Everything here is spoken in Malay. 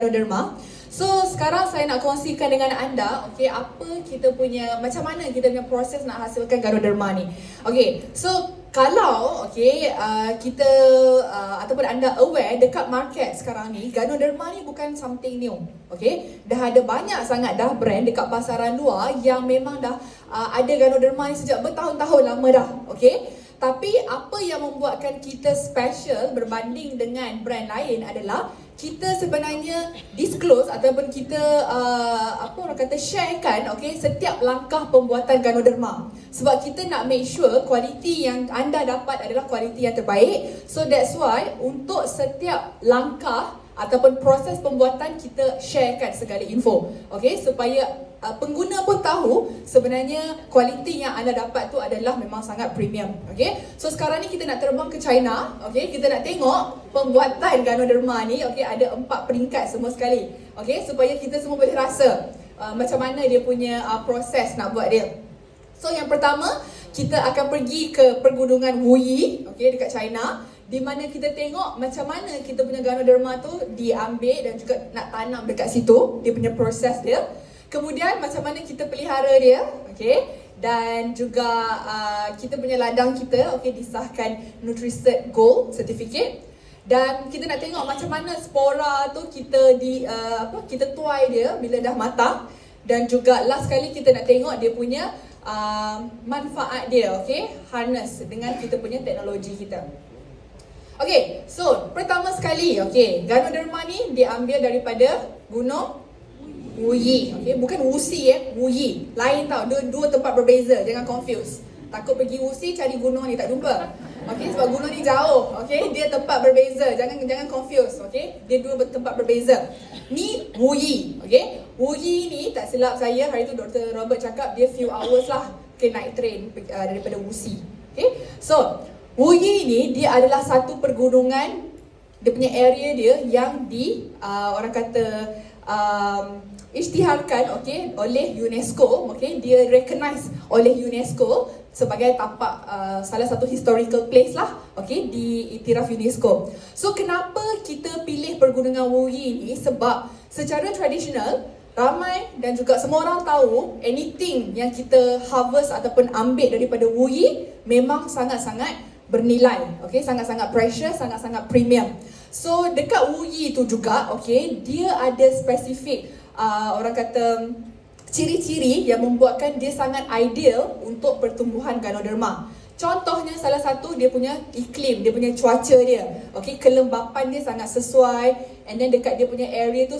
Ganoderma. So sekarang saya nak kongsikan dengan anda, okey, apa kita punya, macam mana kita punya proses nak hasilkan Ganoderma ni. Okey, so kalau kita ataupun anda aware dekat market sekarang ni, Ganoderma ni bukan something new. Okey, dah ada banyak sangat dah brand dekat pasaran luar yang memang dah ada Ganoderma ni sejak bertahun-tahun lama dah. Okey. Tapi apa yang membuatkan kita special berbanding dengan brand lain adalah kita sebenarnya disclose ataupun kita sharekan setiap langkah pembuatan Ganoderma. Sebab kita nak make sure kualiti yang anda dapat adalah kualiti yang terbaik. So that's why untuk setiap langkah ataupun proses pembuatan kita sharekan segala info. Supaya pengguna pun tahu sebenarnya kualiti yang anda dapat tu adalah memang sangat premium. So sekarang ni kita nak terbang ke China. Kita nak tengok pembuatan Ganoderma ni. Ada 4 peringkat semua sekali. Supaya kita semua boleh rasa macam mana dia punya proses nak buat dia. So yang pertama, kita akan pergi ke pergunungan Wuyi, dekat China, di mana kita tengok macam mana kita punya Ganoderma tu diambil dan juga nak tanam dekat situ, dia punya proses dia. Kemudian macam mana kita pelihara dia, dan juga kita punya ladang kita, disahkan Nutri-Cert Gold Certificate. Dan kita nak tengok macam mana spora tu kita kita tuai dia bila dah matang. Dan juga last kali kita nak tengok dia punya manfaat dia, harness dengan kita punya teknologi kita. So pertama sekali, Ganoderma ni diambil daripada Gunung Wuyi, bukan Wuxi Wuyi. Lain tau, dua tempat berbeza, jangan confuse. Takut pergi Wuxi cari gunung ni tak jumpa. Sebab gunung ni jauh, dia tempat berbeza. Jangan confuse, dia dua tempat berbeza. Ni Wuyi, Wuyi ni tak silap saya hari tu Dr. Robert cakap dia few hours lah naik train daripada Wuxi. So Wuyi ni dia adalah satu pergunungan, dia punya area dia yang orang kata isytiharkan oleh UNESCO. Dia recognize oleh UNESCO sebagai tapak salah satu historical place lah, diiktiraf UNESCO. So kenapa kita pilih pergunungan Wuyi ni? Sebab secara tradisional ramai dan juga semua orang tahu anything yang kita harvest ataupun ambil daripada Wuyi memang sangat-sangat bernilai, sangat-sangat precious, sangat-sangat premium. So dekat Wuyi tu juga, dia ada spesifik orang kata ciri-ciri yang membuatkan dia sangat ideal untuk pertumbuhan Ganoderma. Contohnya salah satu dia punya iklim, dia punya cuaca dia. Kelembapan dia sangat sesuai, and then dekat dia punya area tu